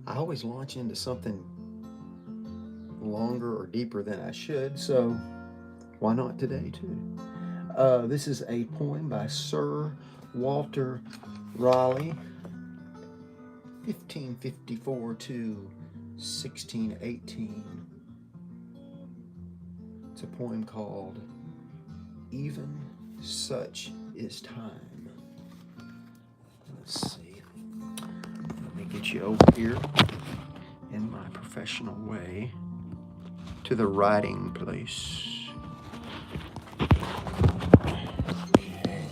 I always launch into something longer or deeper than I should, so why not today too? This is a poem by Sir Walter Raleigh, 1554 to 1618. It's a poem called Even Such Is Time. Let's see. Let me get you over here in my professional way to the writing place. Okay.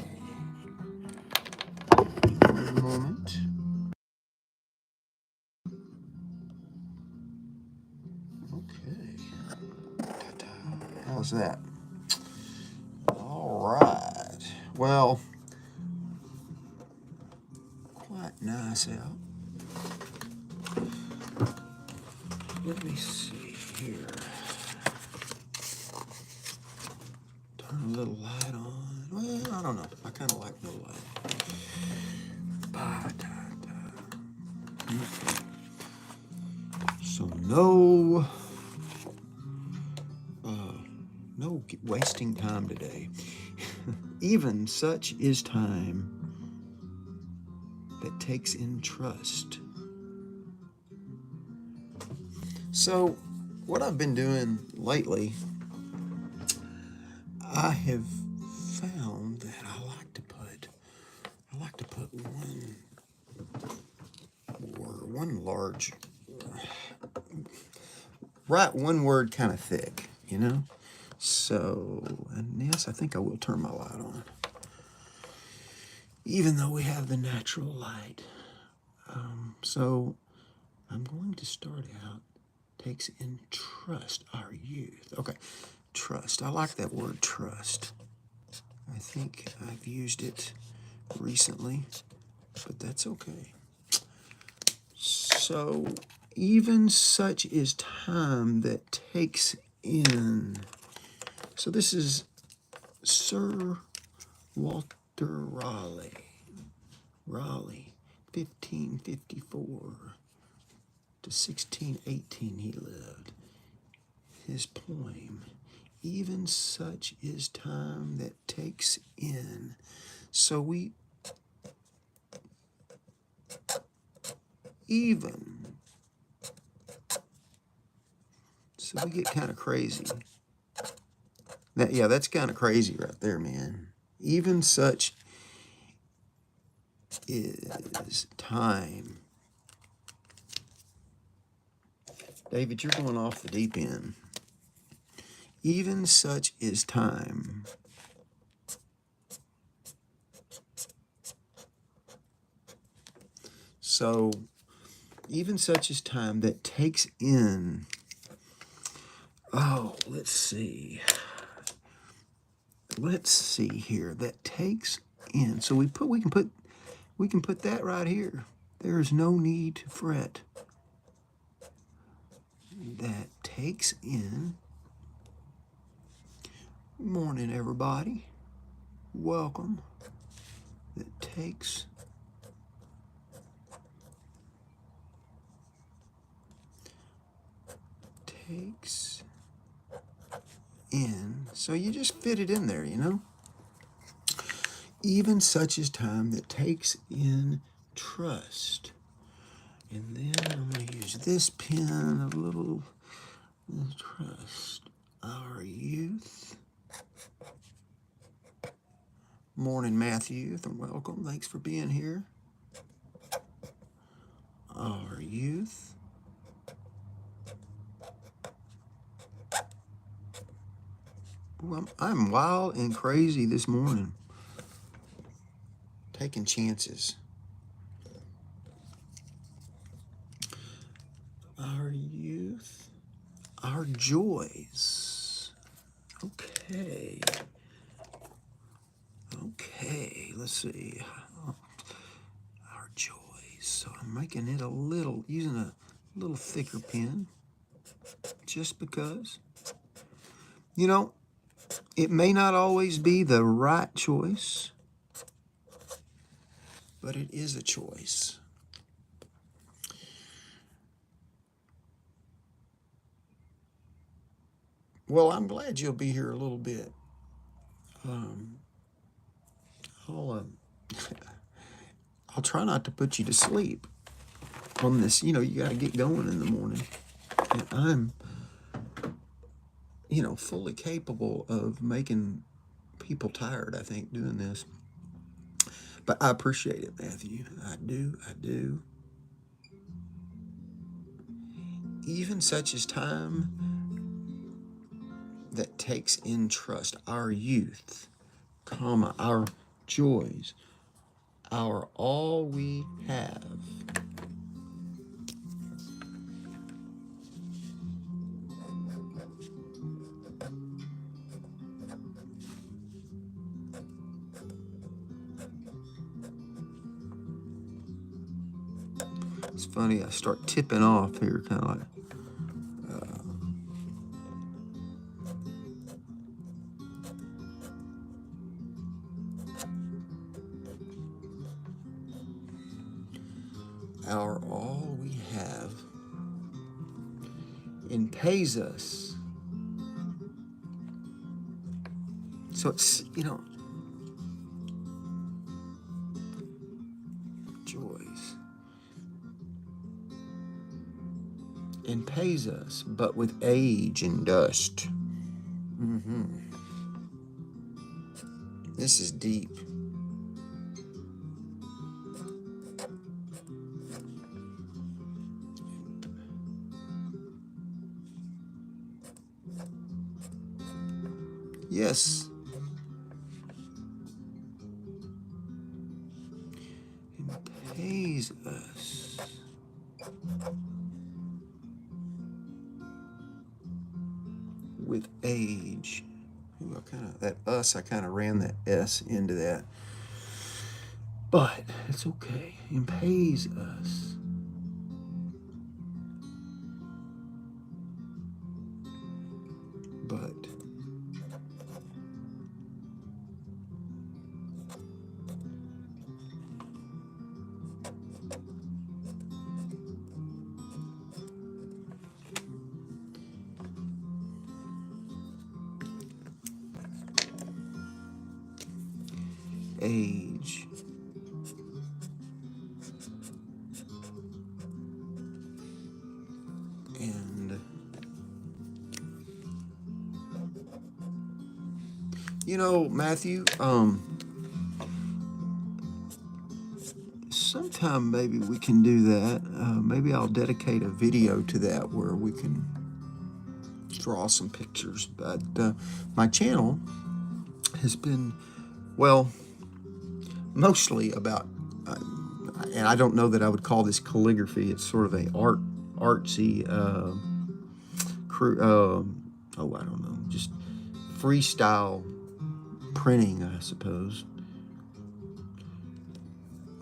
One moment. Okay. How's that? All right. Well, quite nice out. Let me see here. Turn a little light on. Well, I don't know. I kind of like no light. Okay. So no wasting time today. Even such is time that takes in trust. So, what I've been doing lately, I have found that I like to put one large, write one word kind of thick, you know? So, and yes, I think I will turn my light on. Even though we have the natural light. So, I'm going to start out, takes in trust, our youth. Okay, trust. I like that word, trust. I think I've used it recently, but that's okay. So, even such is time that takes in. So this is Sir Walter Raleigh, 1554 to 1618 he lived. His poem, even such is time that takes in. So we so we get kind of crazy. That's kind of crazy right there, man. Even such is time. David, you're going off the deep end. Even such is time. So, even such is time that takes in. Oh, let's see. Let's see here. That takes in. So we can put that right here. There is no need to fret. That takes in. Morning, everybody. Welcome. That takes in. So you just fit it in there, you know? Even such is time that takes in trust. And then I'm going to use this pen, a little trust. Our youth. Morning, Matthew, and welcome. Thanks for being here. Our youth. Ooh, I'm wild and crazy this morning. Taking chances. Our youth. Our joys. Okay. Okay, let's see. Our joys. So I'm making it using a little thicker pen. Just because. You know, it may not always be the right choice, but it is a choice. Well, I'm glad you'll be here a little bit. I'll, I'll try not to put you to sleep on this. You know, you got to get going in the morning. And I'm, fully capable of making people tired, I think, doing this. But I appreciate it, Matthew. I do. I do. Even such as time that takes in trust, our youth, comma, our joys, our all we have. It's funny, I start tipping off here, kind of like, our all we have and pays us. So it's, joys. And pays us, but with age and dust. This is deep. Yes. And pays us. With age. Ooh, I kind of ran that S into that. But it's okay. And pays us. But age. And Matthew, sometime maybe we can do that. Maybe I'll dedicate a video to that where we can draw some pictures. But my channel has been, well, mostly about, and I don't know that I would call this calligraphy. It's sort of a artsy, I don't know, just freestyle printing, I suppose.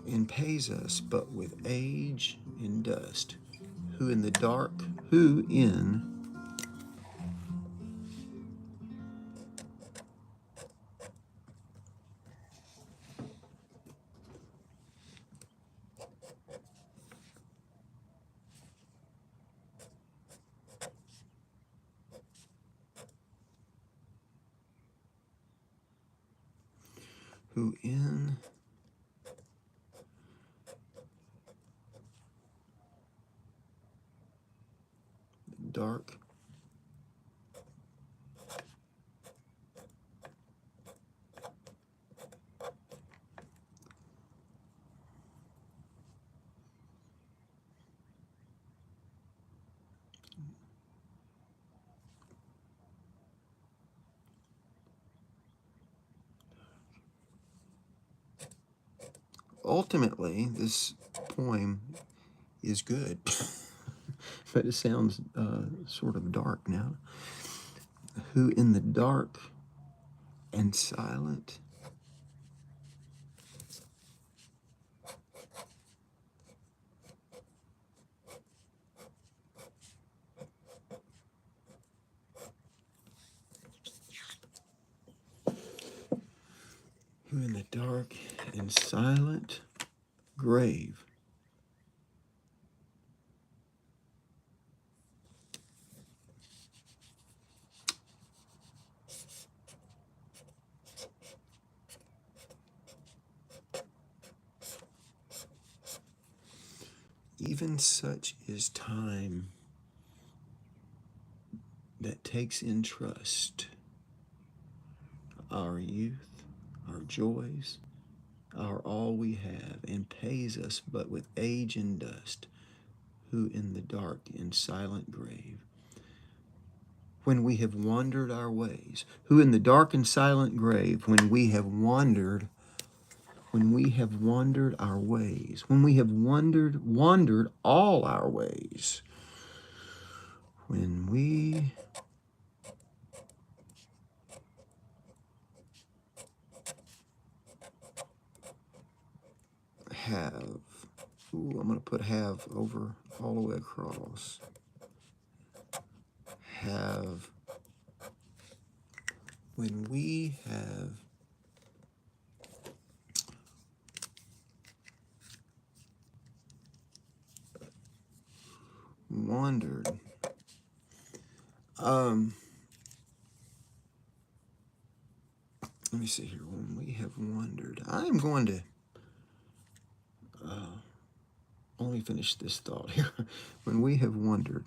And pays us, but with age and dust. Who in the dark, who in who in the dark ultimately, this poem is good, but it sounds sort of dark now. Who in the dark and silent who in the dark and silent grave Even such is time that takes in trust our youth, our joys, our all we have, and pays us but with age and dust, who in the dark and silent grave, when we have wandered our ways, who in the dark and silent grave, when we have wandered our ways, when we have wandered all our ways, when we have, ooh, I'm going to put have over all the way across, have, when we have wandered, let me see here, when we have wandered, I'm going to, let me finish this thought here. When we have wandered,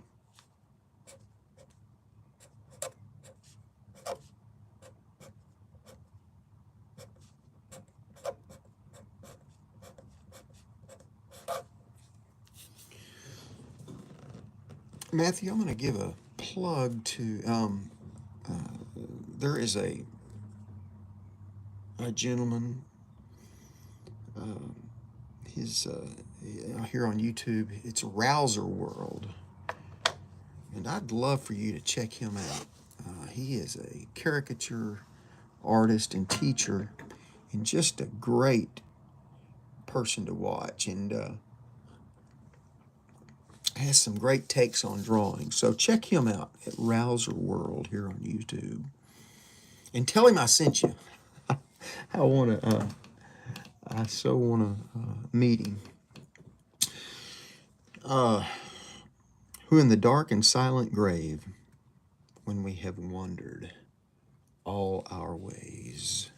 Matthew, I'm going to give a plug to, there is a gentleman, his, here on YouTube, it's Rouser World, and I'd love for you to check him out. He is a caricature artist and teacher, and just a great person to watch, and has some great takes on drawing. So check him out at Rouser World here on YouTube, and tell him I sent you. I so want to meet him. Who in the dark and silent grave, when we have wandered all our ways.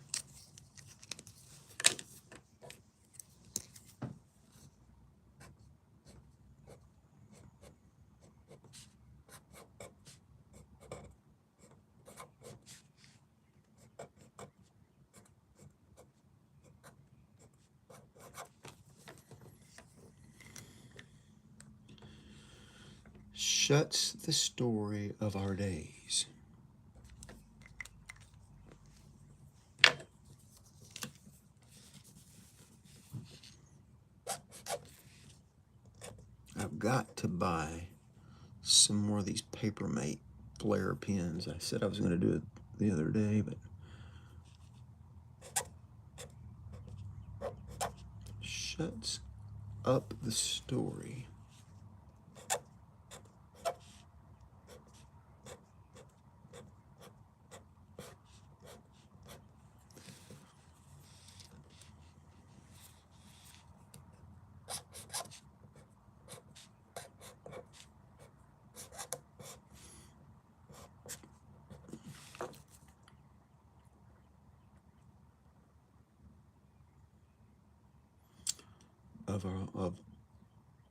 Shuts the story of our days. I've got to buy some more of these Papermate flare pens. I said I was going to do it the other day, but shuts up the story.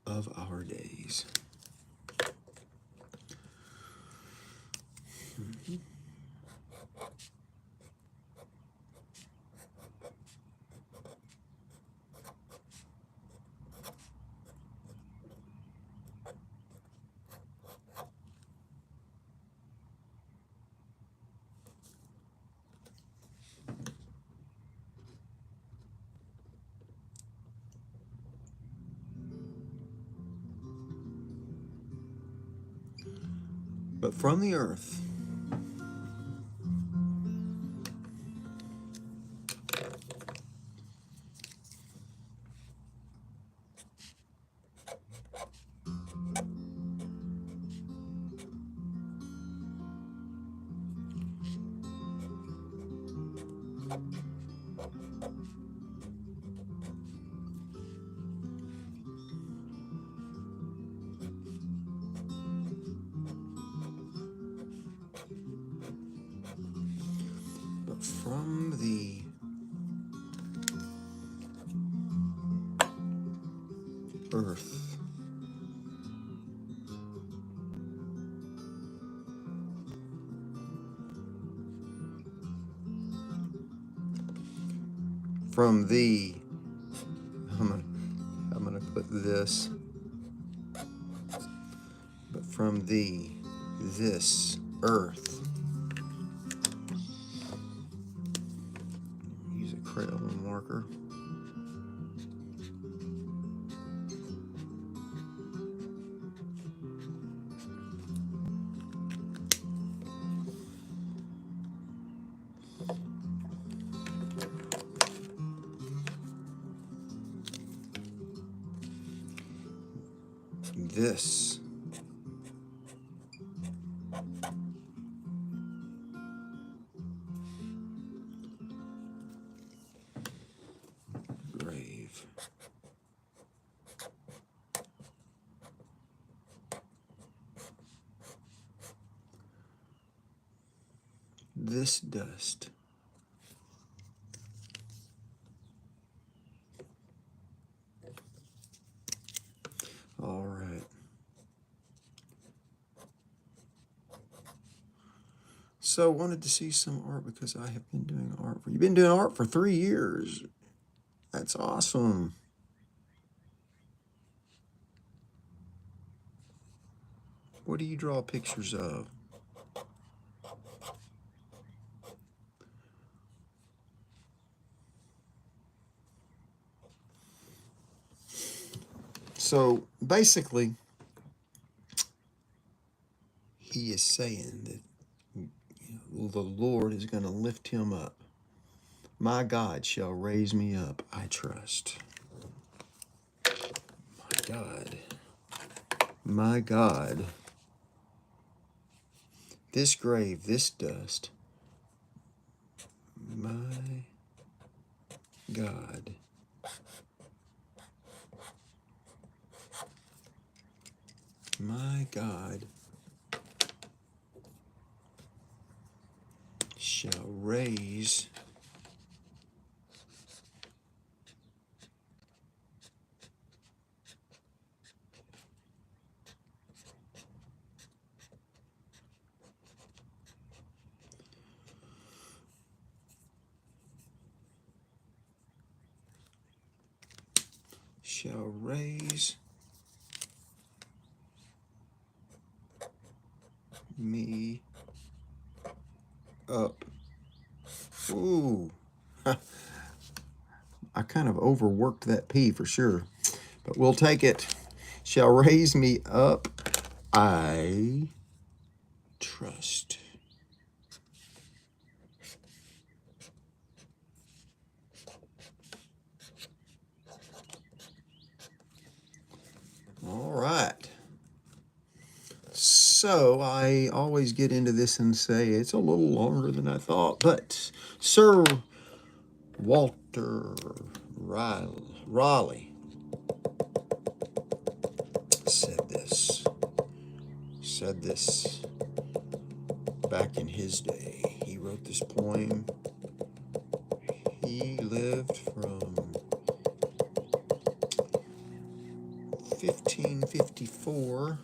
Of our days. Mm-hmm. But from the earth, but from the earth, from thee. I'm gonna put this, but from thee, this earth. Use a Crayola marker. This grave. This dust. All right. So wanted to see some art because I have been doing art you've been doing art for 3 years. That's awesome. What do you draw pictures of? So basically, he is saying that the Lord is going to lift him up. My God shall raise me up, I trust. My God. My God. This grave, this dust. My God. My God shall raise me up. Ooh. I kind of overworked that P for sure, but we'll take it. Shall raise me up, I trust. All right. So I always get into this and say it's a little longer than I thought, but Sir Walter Raleigh said this back in his day. He wrote this poem. He lived from 1554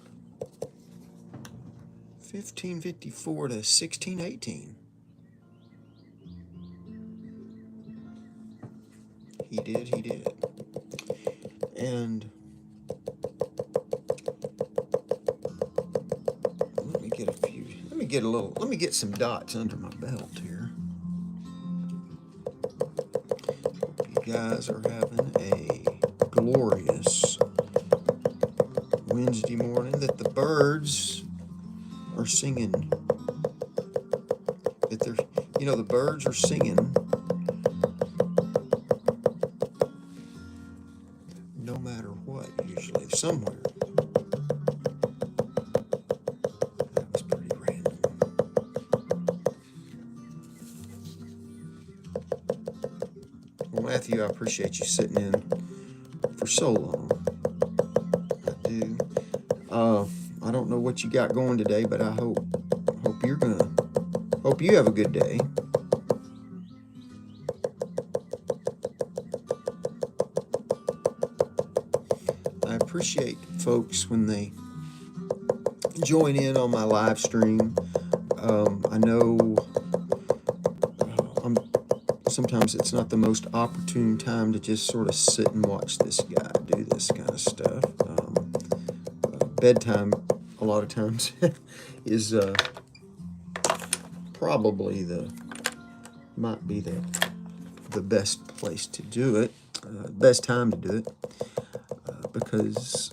to 1618. He did. And let me get some dots under my belt here. Hope you guys are having a glorious Wednesday morning, that the birds are singing, that they're, the birds are singing no matter what, usually, somewhere. That was pretty random. Well, Matthew, I appreciate you sitting in for so long. I do. I don't know what you got going today, but I hope you have a good day. I appreciate folks when they join in on my live stream. I know sometimes it's not the most opportune time to just sort of sit and watch this guy do this kind of stuff. Bedtime, a lot of times, is probably might be the best place to do it, best time to do it, because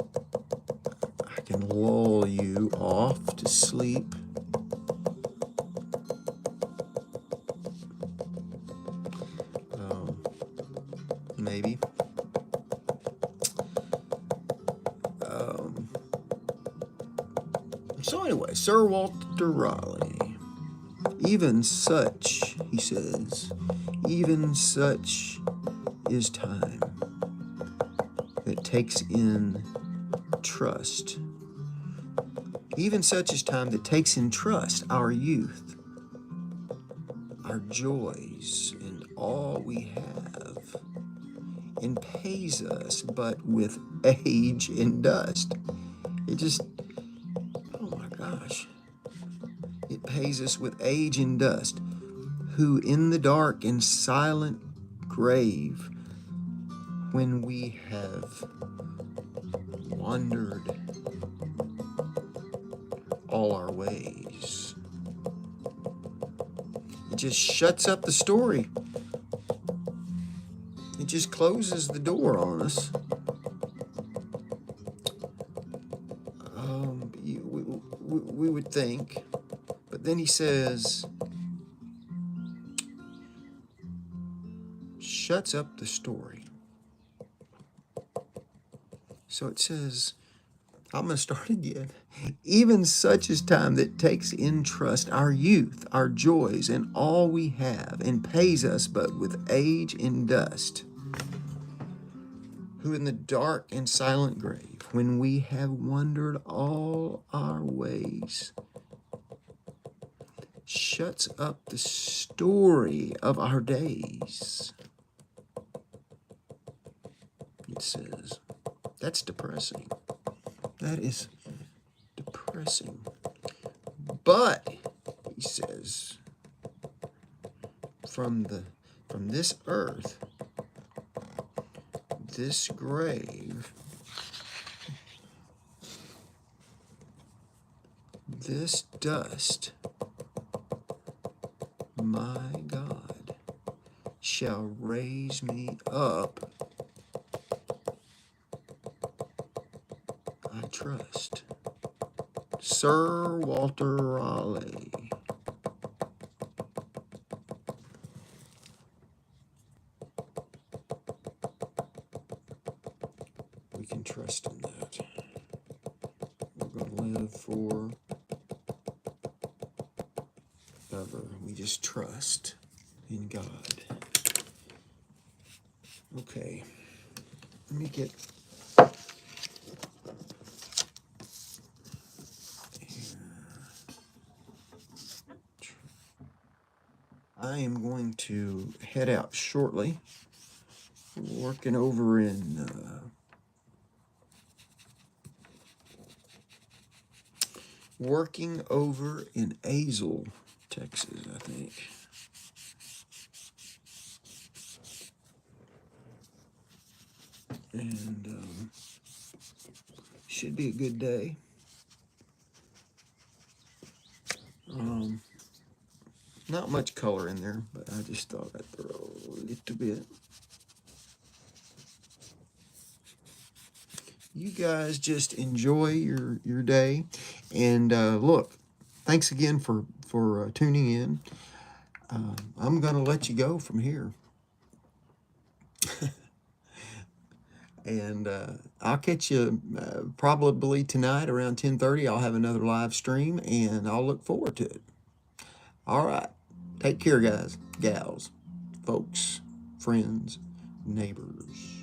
I can lull you off to sleep. Maybe. So anyway, Sir Walter Raleigh, even such, he says, even such is time that takes in trust. Even such is time that takes in trust our youth, our joys, and all we have, and pays us but with age and dust. It just, oh my gosh, it pays us with age and dust, who in the dark and silent grave, when we have wandered all our ways, it just shuts up the story. It just closes the door on us. We would think, but then he says, shuts up the story. So it says, I'm going to start again. Even such is time that takes in trust our youth, our joys, and all we have, and pays us but with age and dust, who in the dark and silent grave, when we have wandered all our ways, shuts up the story of our days. It says, that's depressing. That is depressing. But, he says, from this earth, this grave, this dust, my God, shall raise me up, I trust. Sir Walter Raleigh. We can trust in that. We're going to live forever. We just trust in God. Okay. Let me get... I am going to head out shortly. Working over in Azle, Texas, I think. And should be a good day. Not much color in there, but I just thought I'd throw a little bit. You guys just enjoy your day, and look, thanks again for tuning in. I'm gonna let you go from here, and I'll catch you probably tonight around 10:30. I'll have another live stream, and I'll look forward to it. All right, take care, guys, gals, folks, friends, neighbors.